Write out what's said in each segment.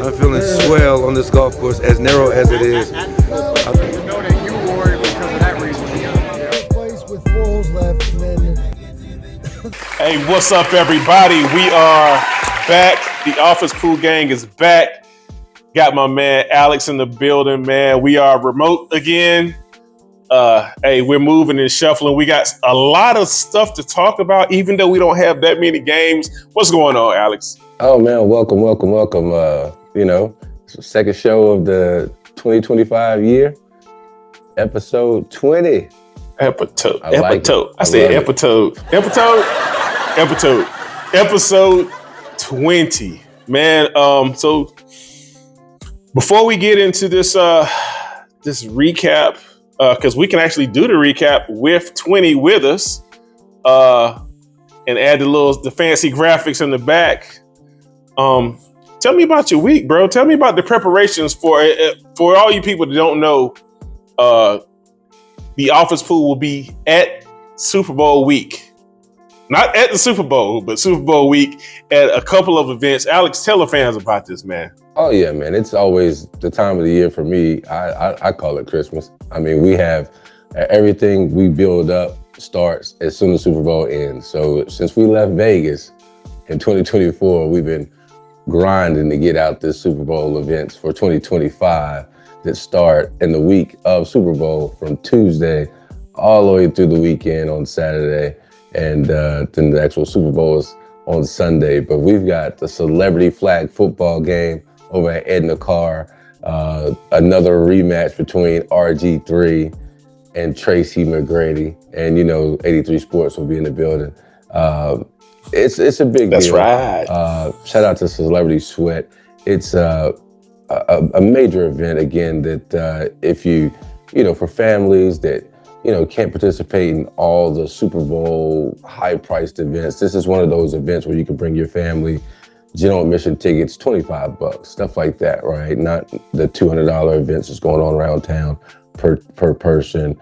I'm feeling swell on this golf course, as narrow as it is. You know that you wore it because of that reason. Place with 4 holes left, and then. Hey, what's up, everybody? We are back. The Office Pool Gang is back. Got my man Alex in the building, man. We are remote again. Hey, we're moving and shuffling. We got a lot of stuff to talk about, even though we don't have that many games. What's going on, Alex? Oh man, welcome. It's the second show of the 2025 year, episode 20. Episode 20. Man, so before we get into this this recap, because we can actually do the recap with 20 with us, and add the fancy graphics in the back. Tell me about your week, bro. Tell me about the preparations for all you people that don't know. The Office Pool will be at Super Bowl week. Not at the Super Bowl, but Super Bowl week at a couple of events. Alex, tell the fans about this, man. Oh yeah, man. It's always the time of the year for me. I call it Christmas. I mean, we have everything we build up starts as soon as Super Bowl ends. So since we left Vegas in 2024, we've been grinding to get out this Super Bowl events for 2025 that start in the week of Super Bowl from Tuesday all the way through the weekend on Saturday, and then the actual Super Bowl is on Sunday. But we've got the celebrity flag football game over at Edna Carr, another rematch between RGIII and Tracy McGrady, and 83 Sports will be in the building. It's a big deal. That's right. Shout out to Celebrity Sweat. It's a major event again that if for families that can't participate in all the Super Bowl high-priced events, this is one of those events where you can bring your family. General admission tickets, $25, stuff like that, right? Not the $200 events that's going on around town per person.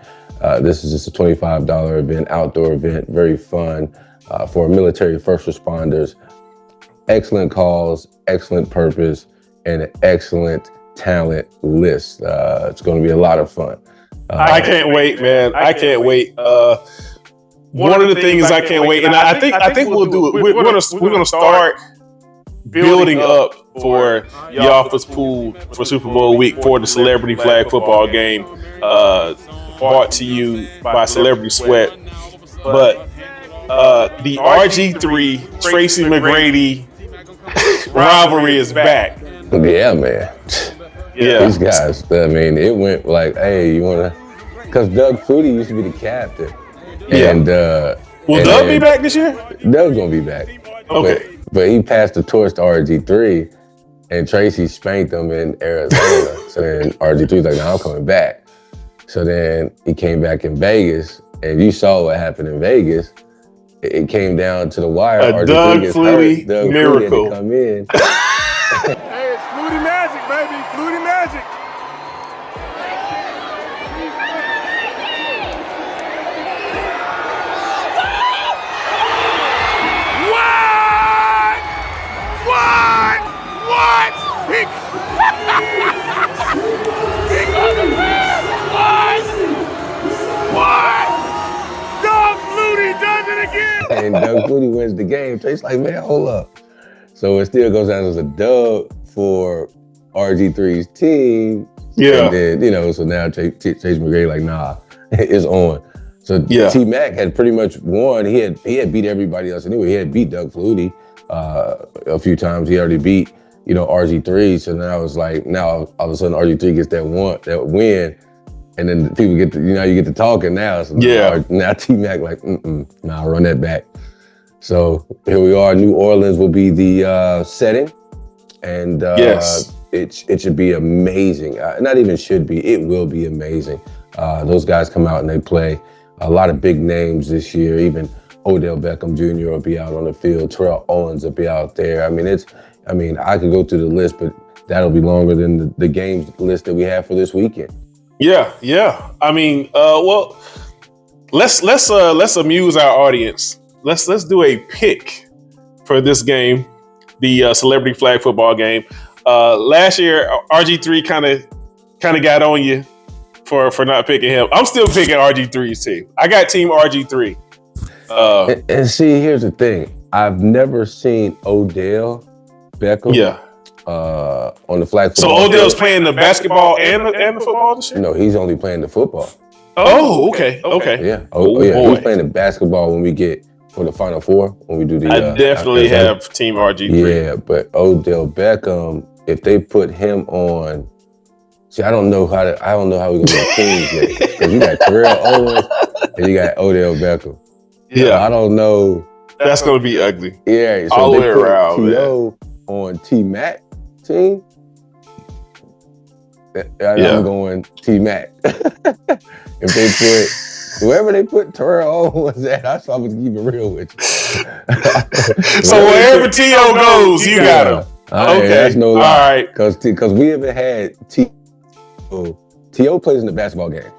This is just a $25 event, outdoor event, very fun for military first responders. Excellent cause, excellent purpose, and an excellent talent list. It's going to be a lot of fun. I can't wait, man. I can't wait. One of the things I can't wait, and I think we'll do it. We're gonna start building up for the Office Pool for Super Bowl week for the Celebrity Flag football game, brought to you by Celebrity Sweat. But the RG3 Tracy McGrady rivalry is back. Yeah, man. Yeah. These guys, I mean, it went like, hey, you want to, because Doug Flutie used to be the captain. Yeah. And, will Doug be back this year? Doug's going to be back. Okay. But he passed the torch to RG3, and Tracy spanked him in Arizona. So then RG3's like, I'm coming back. So then he came back in Vegas, and you saw what happened in Vegas. It came down to the wire. A Doug Flutie miracle. Flutie had to come in. Hey, it's Flutie magic, baby. Flutie magic. What? He got the pass. What? Doug Flutie does it again. And Doug Flutie wins the game. Tracy's like, man, hold up. So it still goes down as a dub for RG3's team. Yeah. And then, so now Chase McGrady like, nah, it's on. So yeah. T-Mac had pretty much won. He had beat everybody else anyway. He had beat Doug Flutie a few times. He already beat, RG3. So now it's like, now all of a sudden RG3 gets that win. And then people get to, you get to talking now. So now T-Mac like, nah, run that back. So here we are. New Orleans will be the setting, and yes. It should be amazing. Not even should be. It will be amazing. Those guys come out and they play a lot of big names this year. Even Odell Beckham Jr. will be out on the field. Terrelle Owens will be out there. I mean, I could go through the list, but that'll be longer than the games list that we have for this weekend. Yeah. I mean, well, let's amuse our audience. Let's do a pick for this game, the celebrity flag football game. Last year, RG3 kind of got on you for not picking him. I'm still picking RG3's team. I got Team RG3. And see, here's the thing. I've never seen Odell Beckham on the flag football. So Odell's playing the basketball and the football this year? No, he's only playing the football. Oh, okay. Yeah. Boy. He's playing the basketball when we get for the Final Four, when we do the... I definitely have Team RG3. Yeah, but Odell Beckham, if they put him on... See, I don't know how we're going to do the teams yet. Because you got Terrelle Owens and you got Odell Beckham. Yeah. I don't know. That's going to be ugly. Yeah. So all the they way put around, T.O. on T-Mac team. I'm going T-Mac. If they put... Whoever they put Terrelle Owens at, that's why I'm going to keep it real with you. So wherever T.O. goes, you got him. Okay. That's no lie. All right. Because we haven't had T.O. T.O. plays in the basketball game.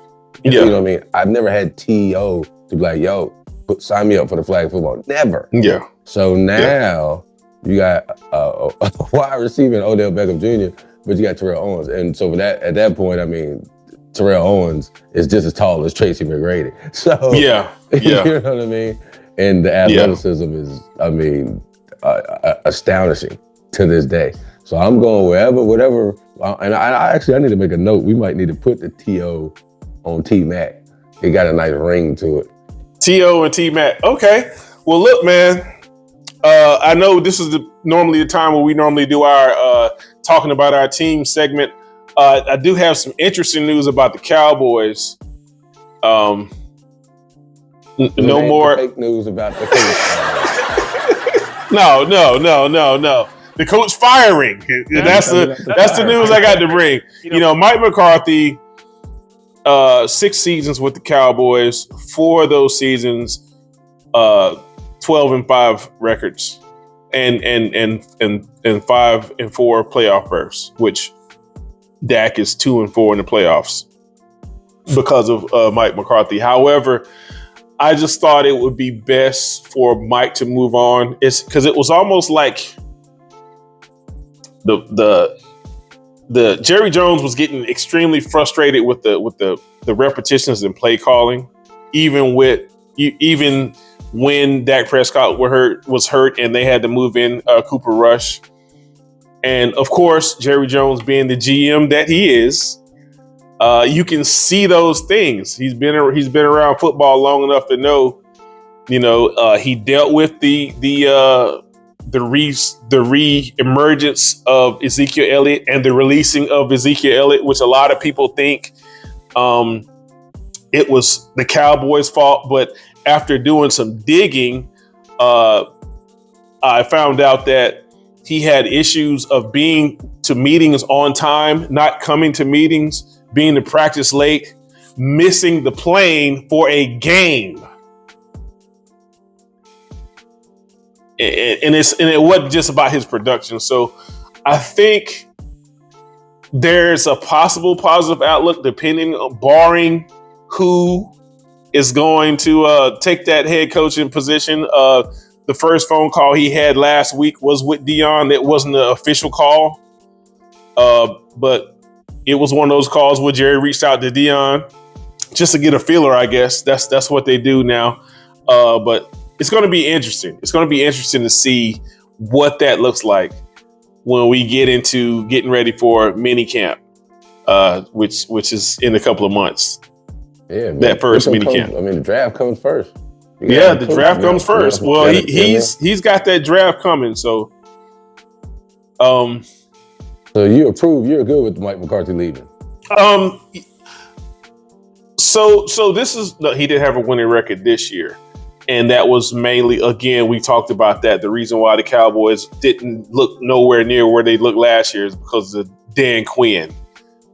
Yeah. You know what I mean? I've never had T.O. to be like, yo, sign me up for the flag football. Never. Yeah. So now you got a wide receiver in Odell Beckham Jr., but you got Terrelle Owens. And so at that point, I mean, Terrelle Owens is just as tall as Tracy McGrady. So yeah. you know what I mean? And the athleticism is, I mean, astonishing to this day. So I'm going whatever. And I need to make a note. We might need to put the T.O. on T-Mac. It got a nice ring to it. T.O. and T-Mac. Okay. Well, look, man. I know this is normally the time where we normally do our talking about our team segment. I do have some interesting news about the Cowboys. No more fake news about the coach. No. The coach firing. That's the news I got to bring. You know, Mike McCarthy, 6 seasons with the Cowboys. 4 of those seasons, 12-5 records, and 5-4 playoff berths, which Dak is 2-4 in the playoffs because of Mike McCarthy. However, I just thought it would be best for Mike to move on. It's because it was almost like the Jerry Jones was getting extremely frustrated with the repetitions and play calling, even when Dak Prescott was hurt and they had to move in Cooper Rush. And of course, Jerry Jones being the GM that he is, you can see those things. He's been around football long enough to know, he dealt with the re-emergence of Ezekiel Elliott and the releasing of Ezekiel Elliott, which a lot of people think it was the Cowboys' fault. But after doing some digging, I found out that he had issues of being to meetings on time, not coming to meetings, being to practice late, missing the plane for a game. And it wasn't just about his production. So I think there's a possible positive outlook, barring who is going to take that head coaching position. The first phone call he had last week was with Dion. That wasn't the official call, but it was one of those calls where Jerry reached out to Dion just to get a feeler, I guess. That's what they do now. But it's going to be interesting. It's going to be interesting to see what that looks like when we get into getting ready for mini camp, which is in a couple of months. Yeah, that first mini camp. I mean, the draft comes first. Yeah, the draft comes first. Well, he's got that draft coming. So, so you approve? You're good with Mike McCarthy leaving? So this is he didn't have a winning record this year, and that was mainly, again, we talked about that. The reason why the Cowboys didn't look nowhere near where they looked last year is because of Dan Quinn.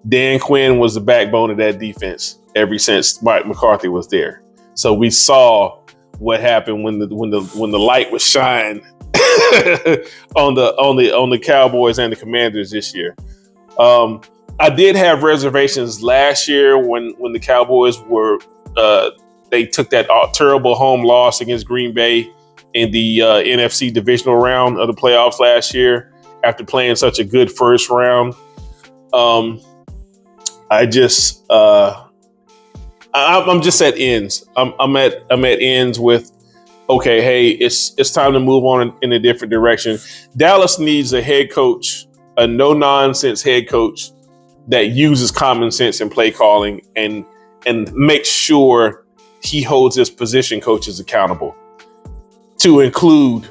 Dan Quinn was the backbone of that defense ever since Mike McCarthy was there. So we saw what happened when the light was shined on the Cowboys and the Commanders this year. I did have reservations last year when the Cowboys were they took that terrible home loss against Green Bay in the NFC divisional round of the playoffs last year, after playing such a good first round. I'm just at ends. I'm at ends with, okay, hey, it's time to move on in a different direction. Dallas needs a head coach, a no nonsense head coach that uses common sense in play calling and makes sure he holds his position coaches accountable, to include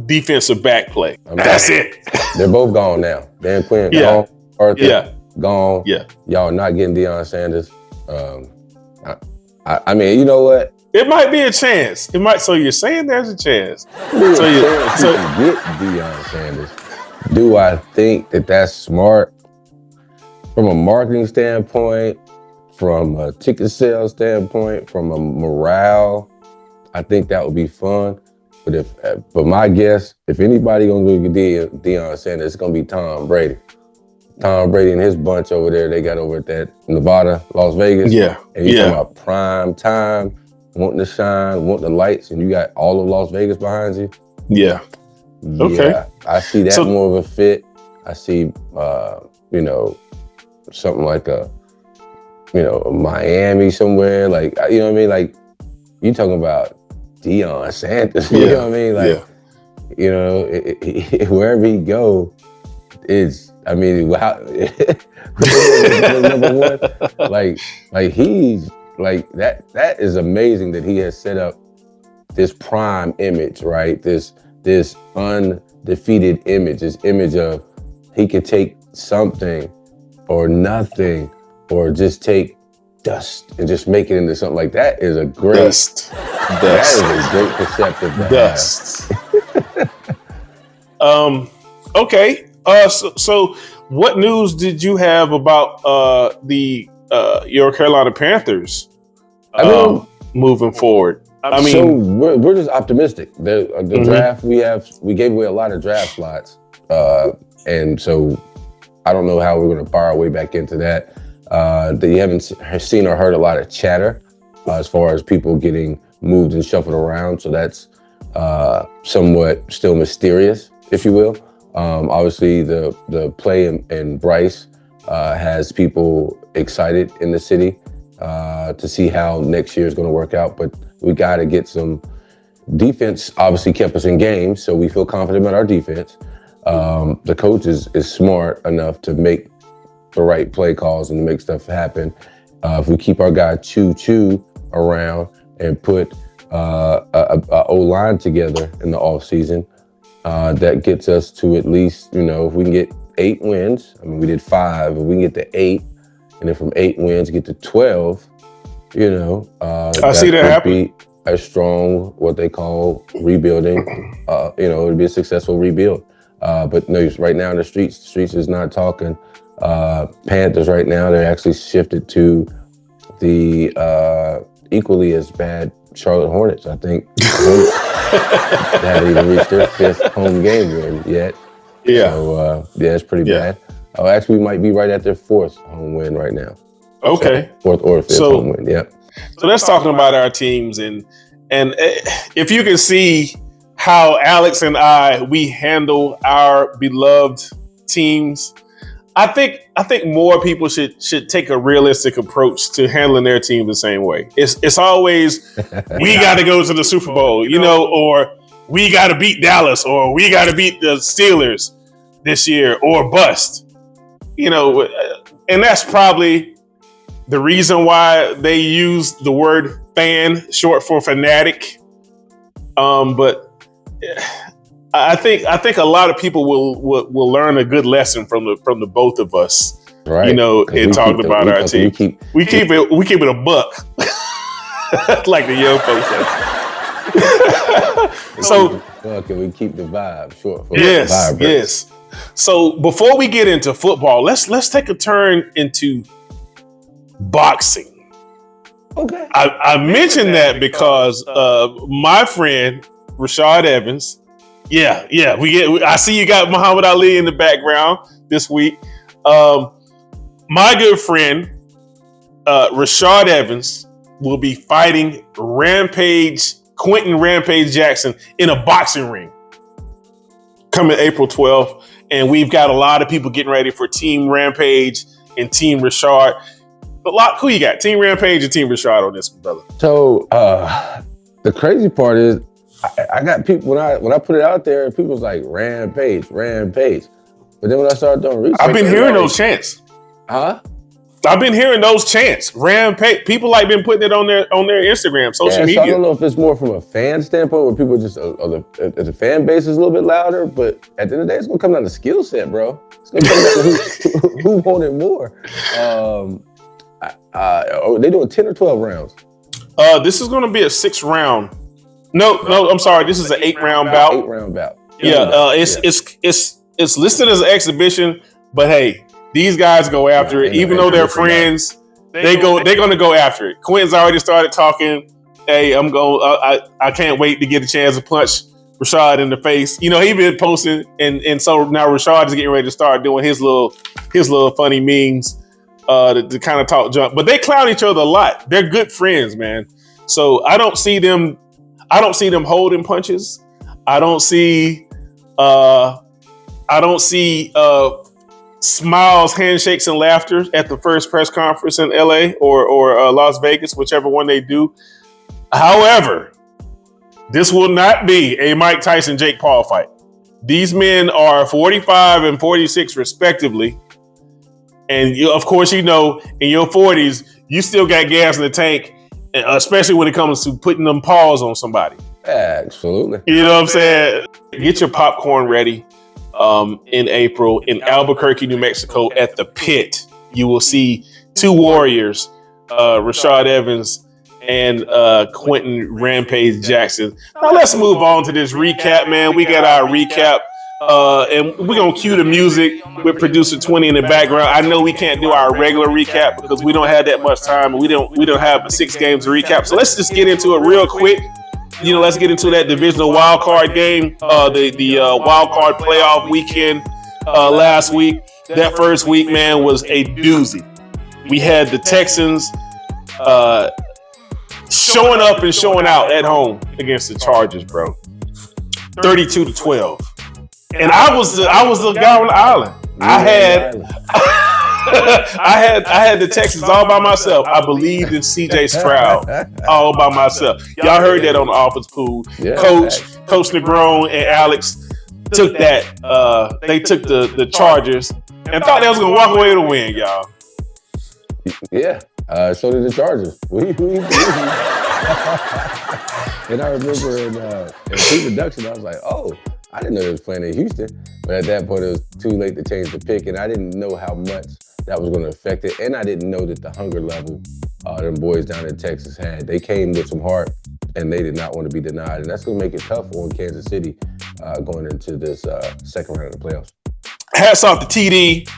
defensive back play. That's it. They're both gone now. Dan Quinn gone. Arthur gone. Yeah. Y'all not getting Deion Sanders. I mean, you know what? It might be a chance. It might. So you're saying there's a chance. So get Deion Sanders. Do I think that that's smart? From a marketing standpoint, from a ticket sales standpoint, from a morale, I think that would be fun. But my guess, if anybody gonna go get Deion Sanders, it's gonna be Tom Brady. Tom Brady and his bunch over there, they got over at that Nevada, Las Vegas. Yeah. And you talking about prime time, wanting to shine, wanting the lights, and you got all of Las Vegas behind you. Yeah. Okay. Yeah, I see that more of a fit. I see, something like a Miami somewhere. Like, you know what I mean? Like, you talking about Deion Sanders. You know what I mean? Like, wherever he go, number one, like he's like that is amazing that he has set up this prime image, right? This undefeated image, this image of he could take something or nothing or just take dust and just make it into something. Like that is a great dust. That is a great perceptive dust. Okay. So what news did you have about your Carolina Panthers moving forward? So we're just optimistic. The draft we gave away a lot of draft slots, and so I don't know how we're going to bar our way back into that. You haven't seen or heard a lot of chatter as far as people getting moved and shuffled around. So that's somewhat still mysterious, if you will. Obviously, the play in Bryce has people excited in the city to see how next year is going to work out. But we got to get some defense. Obviously, kept us in games, so we feel confident about our defense. The coach is smart enough to make the right play calls and to make stuff happen. If we keep our guy Choo around and put a O-line together in the offseason, that gets us to at least, if we can get 8 wins. I mean, we did 5, if we can get to 8, and then from 8 wins get to 12, I see that happen. Be a strong, what they call rebuilding. It'll be a successful rebuild. But no, right now in the streets is not talking. Panthers right now, they're actually shifted to the equally as bad Charlotte Hornets. I think they haven't even reached their 5th home game win yet. Yeah. So, it's pretty bad. Actually, we might be right at their 4th home win right now. Okay. So 4th or 5th home win, yep. So let's talk about our teams. And if you can see how Alex and we handle our beloved teams, I think more people should take a realistic approach to handling their team the same way. It's always we got to go to the Super Bowl, or we got to beat Dallas, or we got to beat the Steelers this year, or bust. And that's probably the reason why they use the word fan, short for fanatic. But I think a lot of people will learn a good lesson from the both of us, right? In talking about our team. We keep it a buck, like the young folks say. So, can we keep the vibe short for yes, yes. So before we get into football, let's take a turn into boxing. Okay. I mentioned that because my friend Rashad Evans. Yeah. I see you got Muhammad Ali in the background this week. My good friend Rashad Evans will be fighting Quinton Rampage Jackson in a boxing ring coming April 12th. and we've got a lot of people getting ready for Team Rampage and Team Rashad. Who you got? Team Rampage and Team Rashad on this one, brother? So the crazy part is I got people when I put it out there, people was like Rampage. But then when I started doing research, I've been hearing those chants. Huh? I've been hearing those chants. Rampage. People like been putting it on their Instagram, social media. So I don't know if it's more from a fan standpoint where people just the fan base is a little bit louder, but at the end of the day, it's gonna come down to skill set, bro. It's gonna come down to who wanted more. They doing 10 or 12 rounds? This is gonna be a 6 round. No, I'm sorry. This is an 8 round bout. 8 round bout. Yeah, it's listed as an exhibition, but hey, these guys go after it. Even though they're friends, they're gonna go after it. Quinton's already started talking. Hey, I can't wait to get a chance to punch Rashad in the face. You know, he been posting, and so now Rashad is getting ready to start doing his little funny memes to kind of talk junk. But they clown each other a lot. They're good friends, man. So I don't see them holding punches. I don't see smiles, handshakes, and laughter at the first press conference in LA or Las Vegas, whichever one they do. However, this will not be a Mike Tyson Jake Paul fight. These men are 45 and 46 respectively. And of course, you know, in your 40s, you still got gas in the tank, especially when it comes to putting them paws on somebody. Absolutely. You know what I'm saying? Get your popcorn ready. In April in Albuquerque, New Mexico at the Pit. You will see 2 warriors, Rashad Evans and Quinton Rampage Jackson. Now let's move on to this recap, man. We got our recap and we're going to cue the music with producer 20 in the background. I know we can't do our regular recap because we don't have that much time and we don't have 6 games to recap. So let's just get into it real quick. You know, let's get into that divisional wildcard game, the wildcard playoff weekend last week. That first week, man, was a doozy. We had the Texans showing up and showing out at home against the Chargers, bro. 32-12. And I was the guy on the island. I had the Texans all by myself. I believed in CJ Stroud all by myself. Y'all heard that on the offense pool. Yeah. Coach Negron and Alex took that. They took the Chargers and thought they was gonna walk away with a win, y'all. Yeah. So did the Chargers. And I remember in pre-production, I was like, oh, I didn't know they was playing in Houston. But at that point, it was too late to change the pick, and I didn't know how much that was going to affect it. And I didn't know that the hunger level them boys down in Texas had. They came with some heart, and they did not want to be denied. And that's going to make it tough on Kansas City going into this second round of the playoffs. Hats off to TD.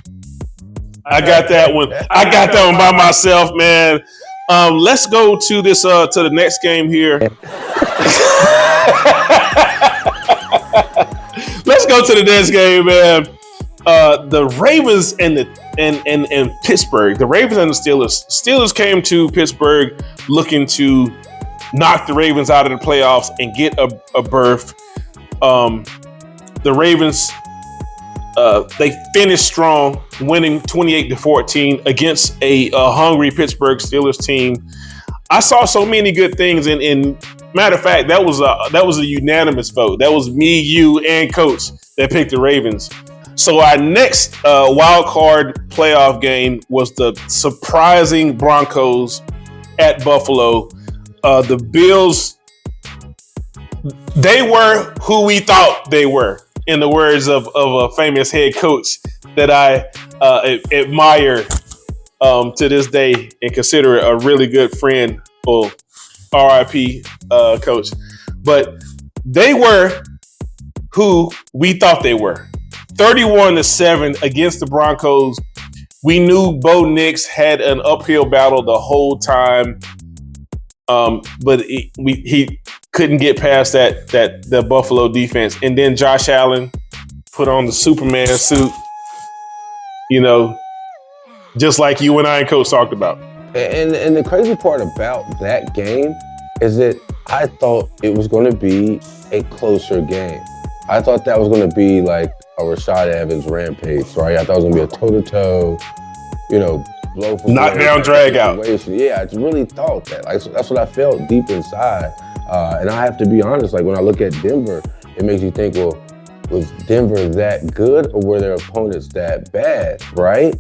I got that one. I got that one by myself, man. Let's go to this to the next game here. Let's go to the next game, man. The Ravens and Pittsburgh. The Ravens and the Steelers. Steelers came to Pittsburgh looking to knock the Ravens out of the playoffs and get a berth. The Ravens, they finished strong, winning 28-14 against a hungry Pittsburgh Steelers team. I saw so many good things, and matter of fact, that was a unanimous vote. That was me, you, and Coach that picked the Ravens. So our next wild card playoff game was the surprising Broncos at Buffalo. The Bills, they were who we thought they were, in the words of a famous head coach that I admire to this day and consider a really good friend. Well, RIP coach. But they were who we thought they were. 31-7 against the Broncos. We knew Bo Nix had an uphill battle the whole time, but he couldn't get past that Buffalo defense. And then Josh Allen put on the Superman suit, you know, just like you and I and Coach talked about. And the crazy part about that game is that I thought it was going to be a closer game. I thought that was going to be like a Rashad Evans Rampage, right? I thought it was gonna be a toe-to-toe, blow for knockdown, drag out. Yeah, I really thought that. Like, so that's what I felt deep inside. And I have to be honest, like when I look at Denver, it makes you think, well, was Denver that good or were their opponents that bad, right?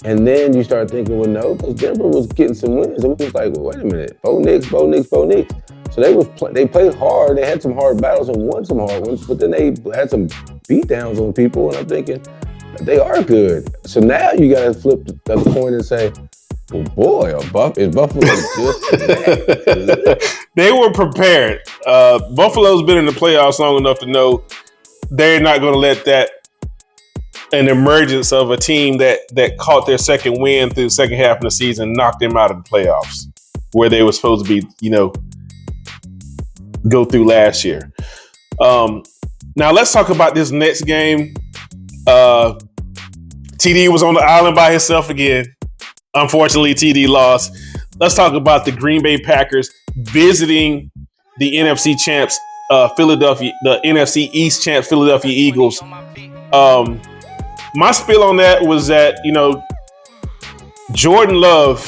And then you start thinking, well, no, because Denver was getting some wins. And we was like, well, wait a minute, Bo Nix. So they played hard. They had some hard battles and won some hard ones, but then they had some beatdowns on people. And I'm thinking, they are good. So now you got to flip the coin and say, well, boy, is Buffalo just that? They were prepared. Buffalo's been in the playoffs long enough to know they're not going to let an emergence of a team that caught their second win through the second half of the season knock them out of the playoffs where they were supposed to be, go through last year. Now let's talk about this next game. TD was on the island by himself again. Unfortunately, TD lost. Let's talk about the Green Bay Packers visiting the NFC champs, the NFC East champs, Philadelphia Eagles. My spill on that was that, Jordan Love,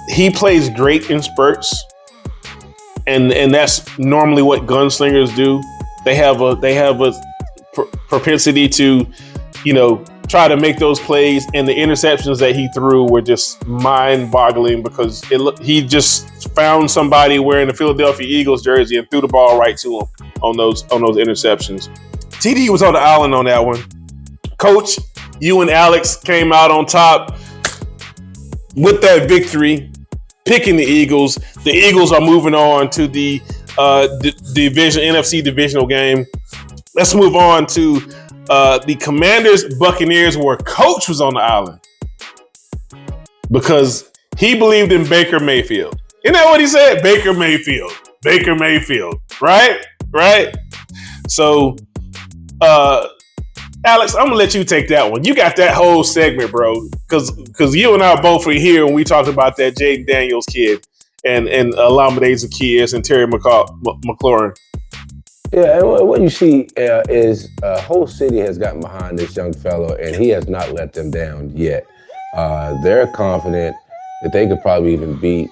he plays great in spurts. And that's normally what gunslingers do. They have a propensity to, try to make those plays, and the interceptions that he threw were just mind-boggling because he just found somebody wearing the Philadelphia Eagles jersey and threw the ball right to him on those interceptions. TD was on the island on that one. Coach, you and Alex came out on top with that victory, picking the Eagles. The Eagles are moving on to the NFC divisional game. Let's move on to the Commanders Buccaneers, where Coach was on the island because he believed in Baker Mayfield. Isn't that what he said? Baker Mayfield, right? So, Alex, I'm gonna let you take that one. You got that whole segment, bro, because you and I both were here when we talked about that Jaden Daniels kid and Alameda Zaccheaus and Terry McLaurin. Yeah, and what you see is a whole city has gotten behind this young fellow, and he has not let them down yet. They're confident that they could probably even beat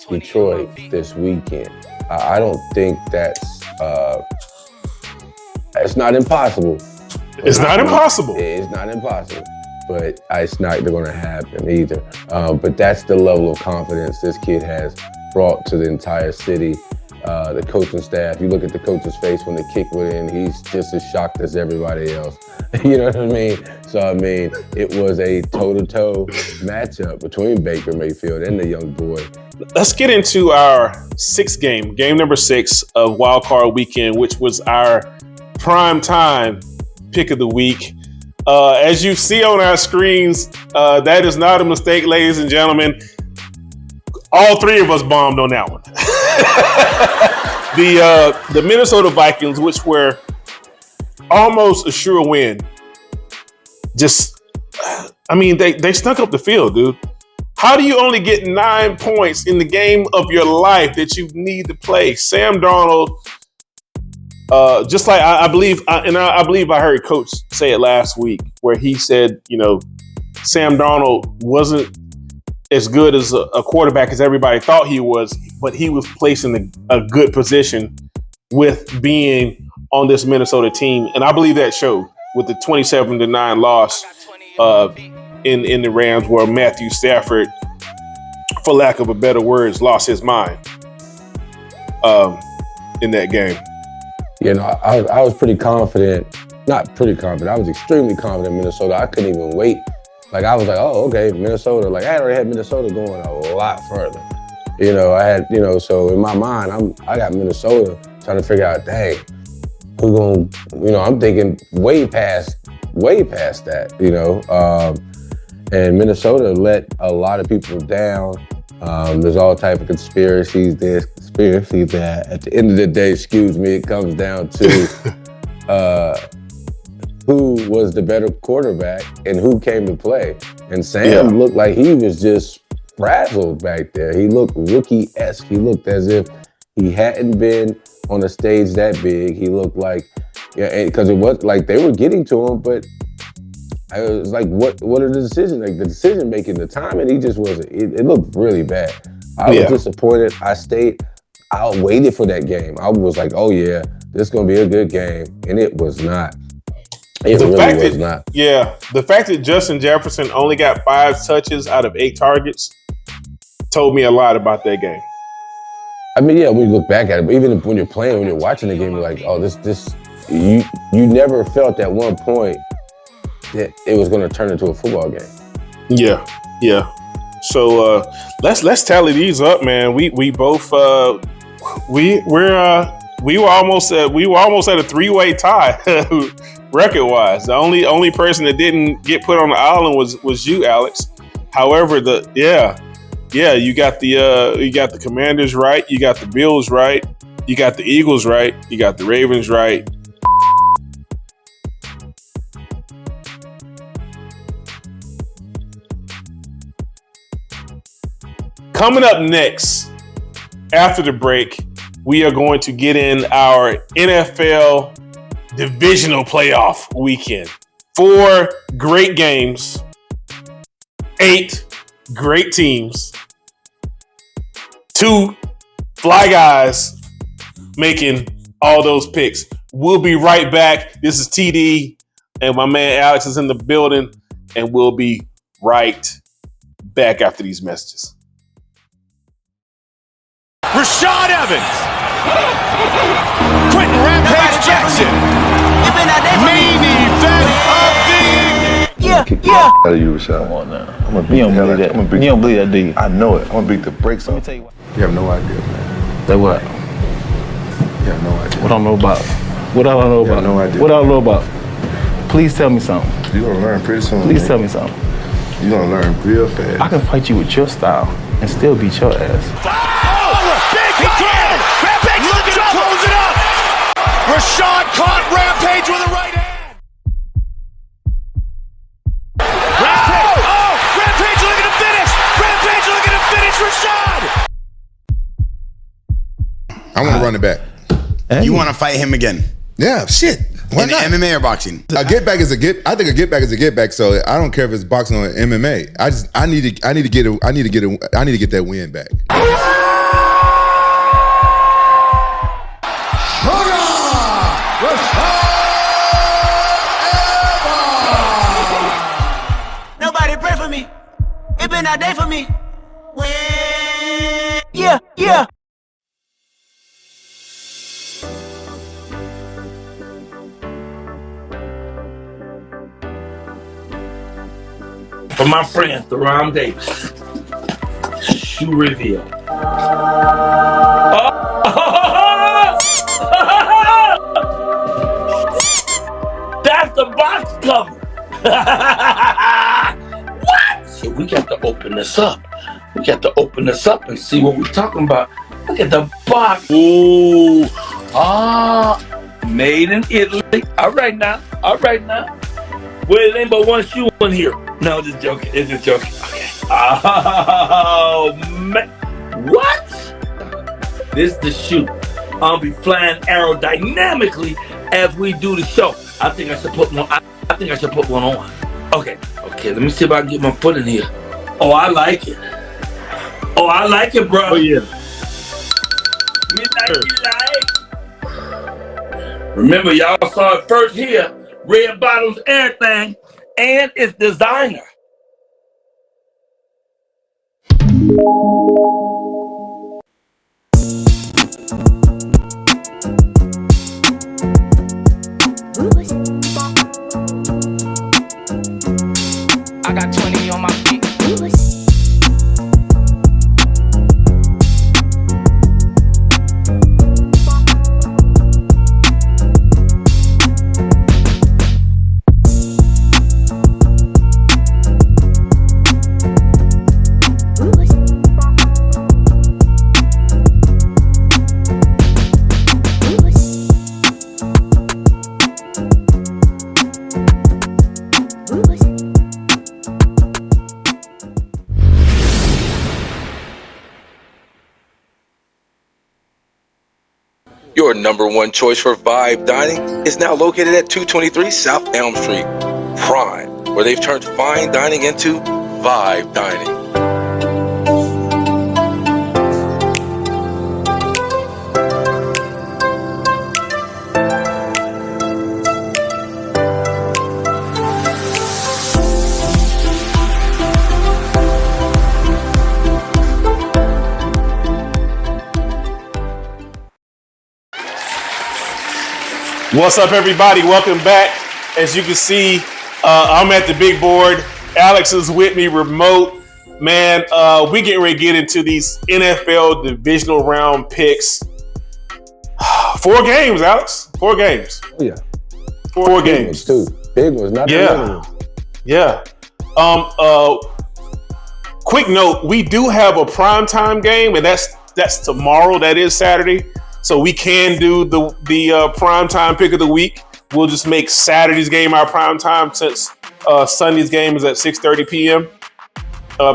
Detroit this weekend. I don't think it's not impossible. It's not impossible. It's not impossible, but it's not going to happen either. But that's the level of confidence this kid has brought to the entire city. The coaching staff, you look at the coach's face when the kick went in, he's just as shocked as everybody else. You know what I mean? So, it was a toe-to-toe matchup between Baker Mayfield and the young boy. Let's get into our sixth game number 6 of Wildcard weekend, which was our prime time pick of the week. As you see on our screens, that is not a mistake, ladies and gentlemen. All three of us bombed on that one. The Minnesota Vikings, which were almost a sure win, they snuck up the field, dude. How do you only get 9 points in the game of your life that you need to play? Sam Darnold, just like I believe I heard Coach say it last week, where he said, Sam Darnold wasn't as good as a quarterback as everybody thought he was, but he was placed in a good position with being on this Minnesota team. And I believe that showed with the 27-9 loss in the Rams, where Matthew Stafford, for lack of a better words, lost his mind in that game. I was pretty confident. Not pretty confident. I was extremely confident in Minnesota. I couldn't even wait. Like, I was like, oh, okay, Minnesota. Like, I had already had Minnesota going a lot further. So in my mind, I got Minnesota trying to figure out, dang, who gonna, I'm thinking way past that, and Minnesota let a lot of people down. There's all type of conspiracies. There's conspiracy that at the end of the day, it comes down to who was the better quarterback and who came to play. And Sam looked like he was just frazzled back there. He looked rookie-esque. He looked as if he hadn't been on a stage that big. He looked like Yeah, because it was like they were getting to him, but it was like, what are the decisions? Like the decision making, the timing, he just wasn't. It looked really bad. I was disappointed. I waited for that game. I was like, oh yeah, this is gonna be a good game, and it was not. It really was not. Yeah, the fact that Justin Jefferson only got 5 touches out of 8 targets told me a lot about that game. I mean, yeah, when you look back at it, but even when you're playing, when you're watching the game, you're like, oh, you never felt at one point that it was going to turn into a football game. Yeah. So let's tally these up, man. We both we were almost at a 3-way tie record wise. The only person that didn't get put on the island was you, Alex. However, you got the Commanders right, you got the Bills right, you got the Eagles right, you got the Ravens right. Coming up next, after the break, we are going to get in our NFL Divisional Playoff weekend. 4 great games, 8 great teams, 2 fly guys making all those picks. We'll be right back. This is TD, and my man Alex is in the building, and we'll be right back after these messages. Rashad Evans. Quinton Rampage Jackson. Main event of the Yeah. Out of you, Rashad. Come on now. I'm gonna beat the hell out of you. You don't believe that, do you? I know it. I'm gonna beat the brakes off. You have no idea, man. Say what? You have no idea. What I don't know about? What I don't know about? No idea. What I don't know about? Please tell me something. You're gonna learn pretty soon. Please tell me something. You're gonna learn real fast. I can fight you with your style and still beat your ass. Rampage, look at him close it up. Rashad caught Rampage with a right hand. Rampage, Rampage looking to finish. Rampage looking to finish Rashad. I want to run it back. You want to fight him again? Yeah, shit. Why in not? MMA or boxing? A get back is a get. I think a get back is a get back. So I don't care if it's boxing or MMA. I need to get that win back. Nobody pray for me. It been a day for me. Yeah. For my friend, Theron Davis. Shoe reveal. That's the box cover. What? So we got to open this up. We got to open this up and see what we're talking about. Look at the box. Ooh. Made in Italy. All right now. Well, it ain't but one shoe in here. No, just joking. It's just joking. Okay. Oh, man. What? This is the shoe. I'll be flying aerodynamically as we do the show. I think I should put one. I think I should put one on. Okay. Let me see if I can get my foot in here. Oh, I like it. Bro. Oh yeah. Midnight Delight. Remember, y'all saw it first here. Red bottoms, everything, and it's designer. I got 20 on my feet. Your number one choice for vibe dining is now located at 223 South Elm Street. Prime, where they've turned fine dining into vibe dining. What's up, everybody? Welcome back. As you can see, I'm at the big board. Alex is with me remote. Man, we getting ready to get into these NFL divisional round picks. 4 games, Alex. 4 games. Oh, yeah. 4 games. Big ones, too. Big ones, not the little ones. Yeah. Quick note, we do have a primetime game, and that's tomorrow. That is Saturday. So we can do the primetime pick of the week. We'll just make Saturday's game our primetime since Sunday's game is at 6:30 p.m.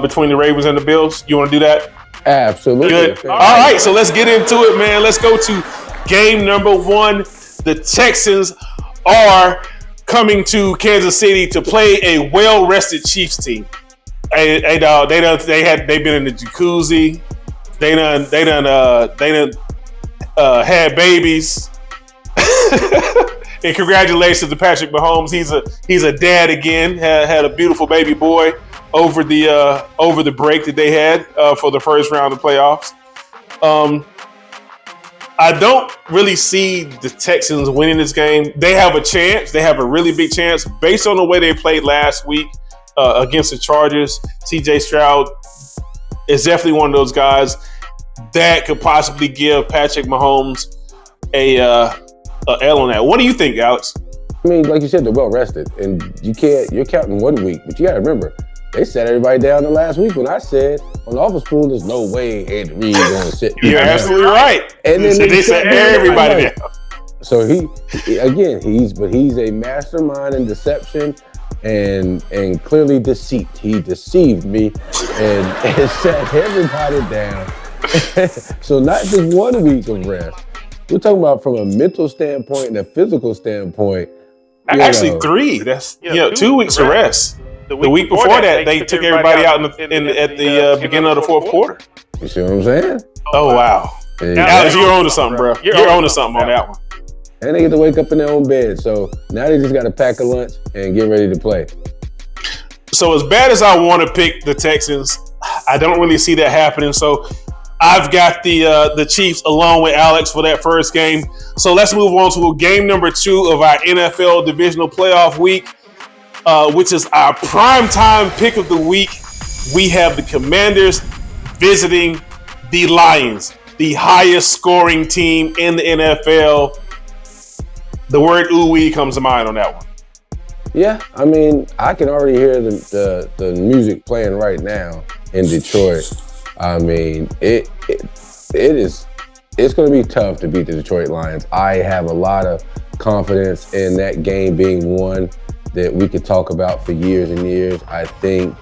Between the Ravens and the Bills. You want to do that? Absolutely. Good. All right, so let's get into it, man. Let's go to game number 1. The Texans are coming to Kansas City to play a well-rested Chiefs team. They've been in the jacuzzi. They done had babies. And congratulations to Patrick Mahomes. He's a dad again. Had a beautiful baby boy over the break that they had for the first round of the playoffs. I don't really see the Texans winning this game. They have a chance. They have a really big chance based on the way they played last week against the Chargers. CJ Stroud is definitely one of those guys that could possibly give Patrick Mahomes a L on that. What do you think, Alex? I mean, like you said, they're well rested, and you're counting 1 week, but you got to remember, they sat everybody down the last week when I said on the office pool, there's no way Andy Reid is going to sit. You're absolutely right. And then they sat everybody down. So he's a mastermind in deception and clearly deceit. He deceived me and sat everybody down. So not just 1 week of rest. We're talking about from a mental standpoint and a physical standpoint. Actually, 3. That's 2 weeks of rest. The week before that, they took everybody out at the beginning of the fourth quarter. You see what I'm saying? Oh wow, Alex, you're on to something, bro. You're on to something on that one. And they get to wake up in their own bed. So now they just got to pack a lunch and get ready to play. So as bad as I want to pick the Texans, I don't really see that happening. So I've got the Chiefs along with Alex for that first game. So let's move on to game number 2 of our NFL Divisional Playoff week, which is our primetime pick of the week. We have the Commanders visiting the Lions, the highest scoring team in the NFL. The word ooh-wee comes to mind on that one. Yeah, I mean, I can already hear the music playing right now in Detroit. I mean, it's going to be tough to beat the Detroit Lions. I have a lot of confidence in that game being one that we could talk about for years and years. I think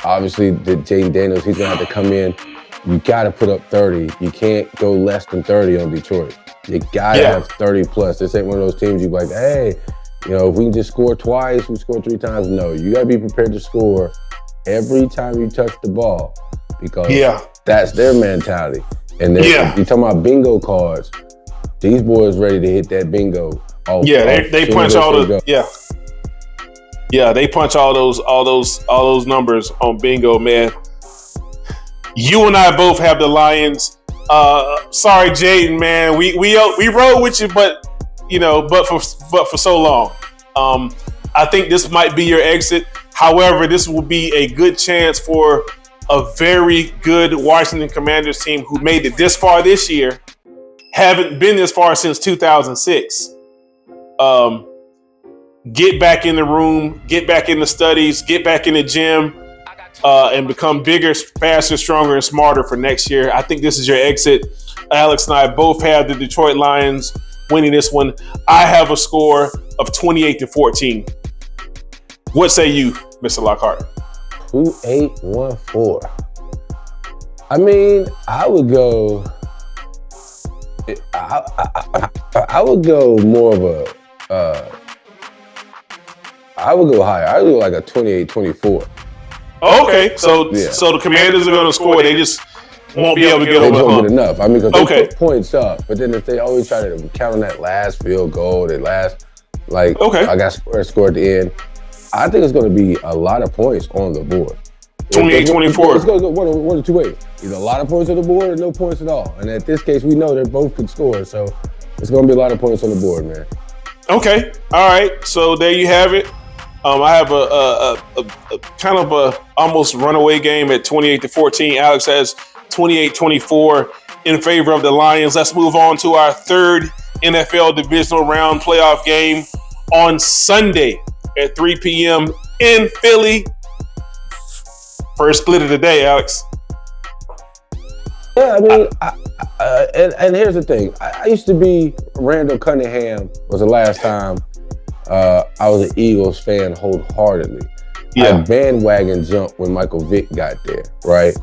obviously that Jaden Daniels, he's going to have to come in. You got to put up 30. You can't go less than 30 on Detroit. You got to have 30 plus. This ain't one of those teams you're like, hey, if we can just score twice, we score 3 times. No, you got to be prepared to score every time you touch the ball because that's their mentality. And then you're talking about bingo cards. These boys ready to hit that bingo. They punch all the they punch all those numbers on bingo, man. You and I both have the Lions. Sorry, Jaden, man. We rode with you, but for so long. I think this might be your exit. However, this will be a good chance for a very good Washington Commanders team who made it this far this year. Haven't been this far since 2006. Get back in the room, get back in the studies, get back in the gym, and become bigger, faster, stronger, and smarter for next year. I think this is your exit. Alex and I both have the Detroit Lions winning this one. I have a score of 28-14. What say you, Mr. Lockhart? 2814. I mean, I would go I would go more of a. I would go higher. I would go like a 28-24. Okay, so the Commanders are going to score. They just won't be able to get over the hump. They won't get enough. I mean, because they put points up, but then if they always try to count on that last field goal, I got score at the end. I think it's going to be a lot of points on the board. 28-24. It's going to go one of two ways. Either a lot of points on the board or no points at all. And in this case, we know they both can score, so it's going to be a lot of points on the board, man. Okay, all right. So there you have it. I have a kind of a almost runaway game at 28-14. Alex has 28-24 in favor of the Lions. Let's move on to our third NFL Divisional Round playoff game on Sunday at 3 p.m. in Philly. First split of the day, Alex. Yeah, I mean, and here's the thing. I used to be Randall Cunningham was the last time I was an Eagles fan wholeheartedly. I bandwagon jumped when Michael Vick got there, right?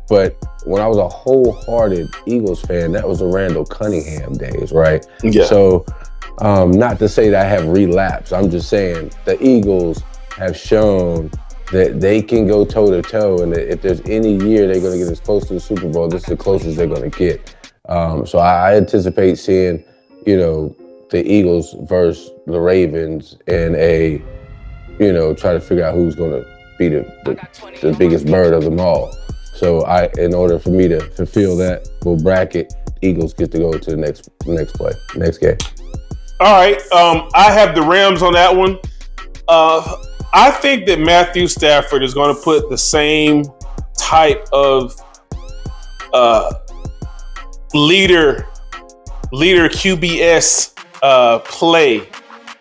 But when I was a wholehearted Eagles fan, that was the Randall Cunningham days, right? Yeah. So not to say that I have relapsed. I'm just saying the Eagles have shown that they can go toe-to-toe, and that if there's any year they're going to get as close to the Super Bowl, this is the closest they're going to get. So I anticipate seeing, the Eagles versus the Ravens in a, try to figure out who's going to be the biggest bird of them all. So in order for me to fulfill that little bracket, Eagles get to go to the next game. All right. I have the Rams on that one. I think that Matthew Stafford is going to put the same type of leader QBS play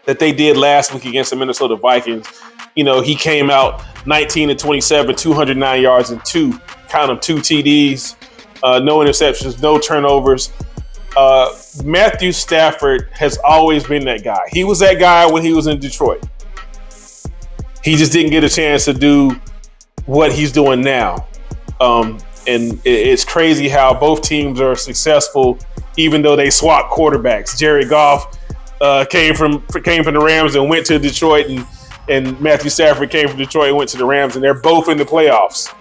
that they did last week against the Minnesota Vikings. He came out 19-27, 209 yards and two TDs, no interceptions, no turnovers. Matthew Stafford has always been that guy. He was that guy when he was in Detroit. He just didn't get a chance to do what he's doing now. And it's crazy how both teams are successful, even though they swap quarterbacks. Jared Goff came from the Rams and went to Detroit, and Matthew Stafford came from Detroit and went to the Rams, and they're both in the playoffs.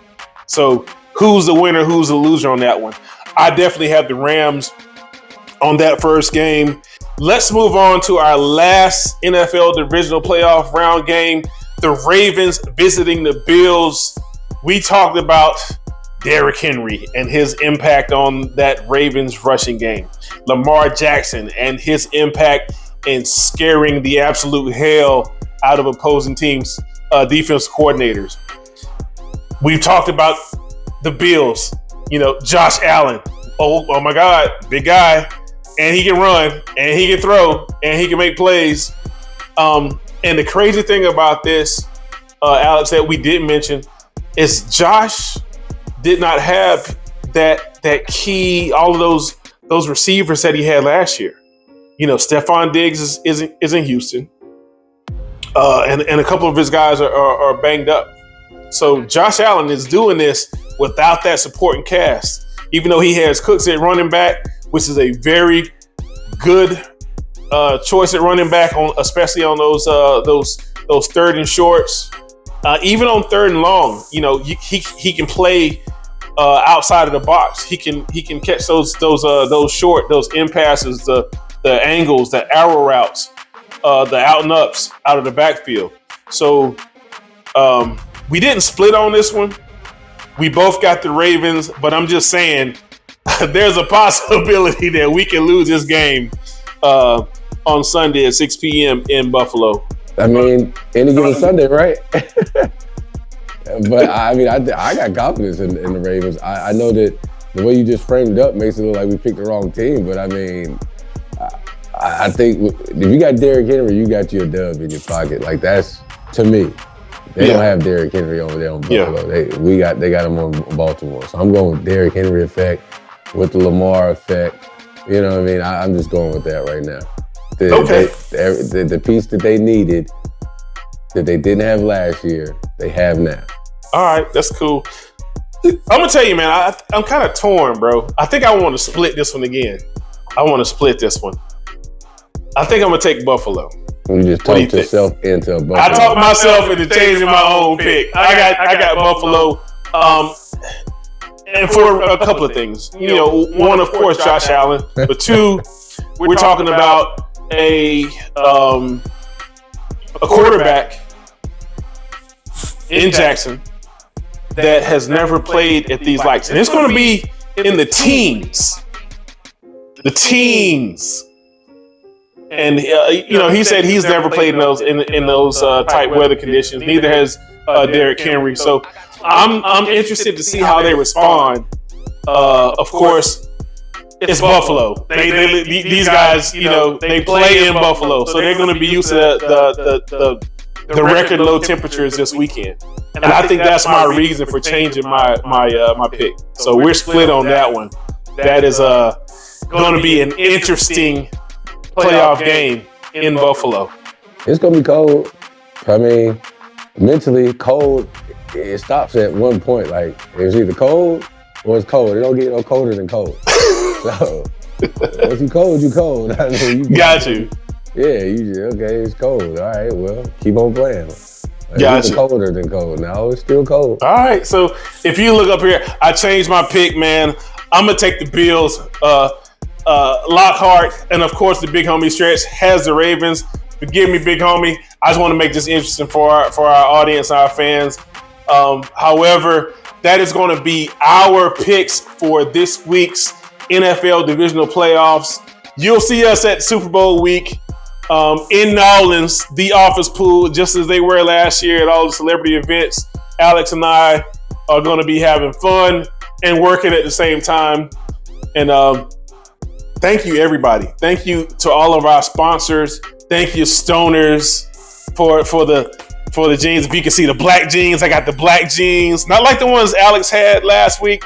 So who's the winner, who's the loser on that one? I definitely have the Rams on that first game. Let's move on to our last NFL Divisional Playoff round game. The Ravens visiting the Bills. We talked about Derrick Henry and his impact on that Ravens rushing game. Lamar Jackson and his impact in scaring the absolute hell out of opposing teams' defense coordinators. We've talked about the Bills. Josh Allen. Oh my God, big guy. And he can run, and he can throw, and he can make plays. And the crazy thing about this, Alex, that we didn't mention, is Josh did not have that key, all of those receivers that he had last year. Stephon Diggs is in Houston, and a couple of his guys are banged up. So Josh Allen is doing this without that supporting cast, even though he has Cooks at running back, which is a very good choice at running back, especially on those third and shorts. Even on third and long, he can play outside of the box. He can catch those short, those in passes, the angles, the arrow routes, the out and ups out of the backfield. So we didn't split on this one. We both got the Ravens, but I'm just saying there's a possibility that we can lose this game on Sunday at 6 p.m. in Buffalo. I mean, any given Sunday, right? But I mean, I got confidence in the Ravens. I know that the way you just framed it up makes it look like we picked the wrong team, but I mean, I think if you got Derrick Henry, you got your dub in your pocket. Like, that's, to me, they don't have Derrick Henry over there on Buffalo. Yeah. They got him on Baltimore. So I'm going with Derrick Henry effect with the Lamar effect. You know what I mean? I'm just going with that right now. The piece that they needed, that they didn't have last year, they have now. All right, that's cool. I'm gonna tell you, man. I'm kind of torn, bro. I think I want to split this one again. I want to split this one. I think I'm gonna take Buffalo. You just talked yourself into a Buffalo. I talked myself into changing my own pick. I got Buffalo. And for a couple of things, one, of course, Josh Allen, but two, we're talking about a quarterback in Jackson that has never played at these lights, and it's going to be in the teens. The teens. And he said he's never played in those tight weather conditions. Neither has Derrick Henry. So I'm interested to see how they respond. Of course, it's Buffalo. These guys, they play in Buffalo, so they're going to be used to the record low temperatures this weekend. And I think that's my reason for changing my pick. So we're split on that one. That is going to be an interesting playoff game in Buffalo. It's going to be cold. I mean, mentally, cold, it stops at one point. Like, it's either cold or it's cold. It don't get no colder than cold. So, if you cold, you cold. I mean, Got you. Yeah, okay, it's cold. All right, well, keep on playing. Got it's you. Colder than cold. Now it's still cold. All right, so if you look up here, I changed my pick, man. I'm going to take the Bills. Lockhart, and of course the big homie Stretch has the Ravens. Forgive me, big homie. I just want to make this interesting for our audience, our fans. However, that is going to be our picks for this week's NFL Divisional Playoffs. You'll see us at Super Bowl week in New Orleans, the office pool, just as they were last year at all the celebrity events. Alex and I are going to be having fun and working at the same time. And thank you, everybody. Thank you to all of our sponsors. Thank you, Stoners, for the jeans. If you can see the black jeans, I got the black jeans. Not like the ones Alex had last week,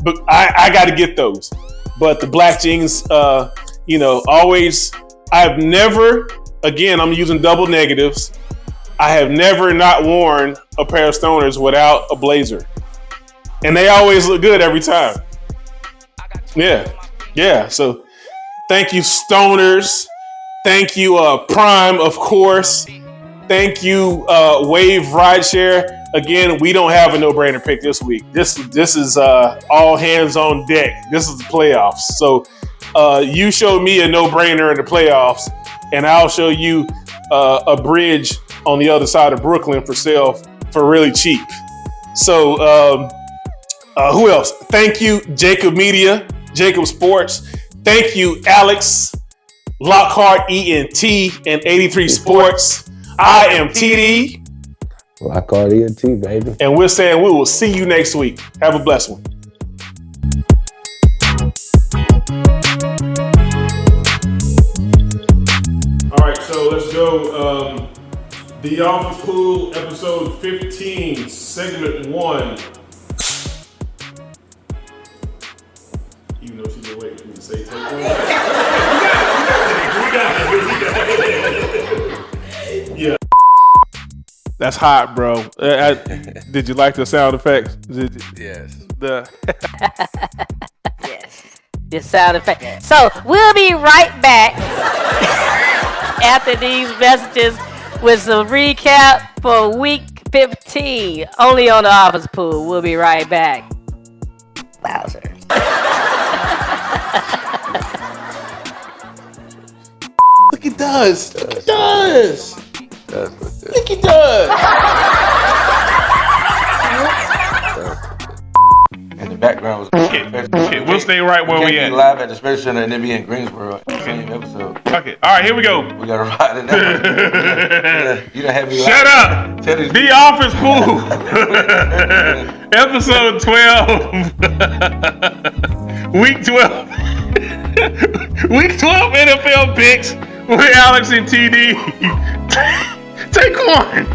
but I got to get those. But the black jeans, always. I've never, again, I'm using double negatives. I have never not worn a pair of Stoners without a blazer, and they always look good every time. Yeah. So. Thank you, Stoners. Thank you, Prime, of course. Thank you, Wave Rideshare. Again, we don't have a no-brainer pick this week. This is all hands on deck. This is the playoffs. So you show me a no-brainer in the playoffs, and I'll show you a bridge on the other side of Brooklyn for sale for really cheap. So who else? Thank you, Jacob Media, Jacob Sports. Thank you, Alex, Lockhart ENT, and 83 Sports. I am TD. Lockhart ENT, baby. And we're saying we will see you next week. Have a blessed one. All right, so let's go. The Office Pool, episode 15, segment 1. Even though she's awake, we can say take one. Yeah. That's hot, bro. Did you like the sound effects? Yes. Yes. The sound effect. So we'll be right back after these messages with some recap for week 15, only on the Office Pool. We'll be right back. Wowzer. Look, it does. It does. Look, it does. And the background was okay, we'll stay right where we at. Live at the Space Center and then be in Greensboro. Same episode. Okay. All right, here we go. We gotta ride it out. You done have me. Shut up. The Office Pool. Episode 12. Week 12. Week 12 NFL picks with Alex and TD. Take one.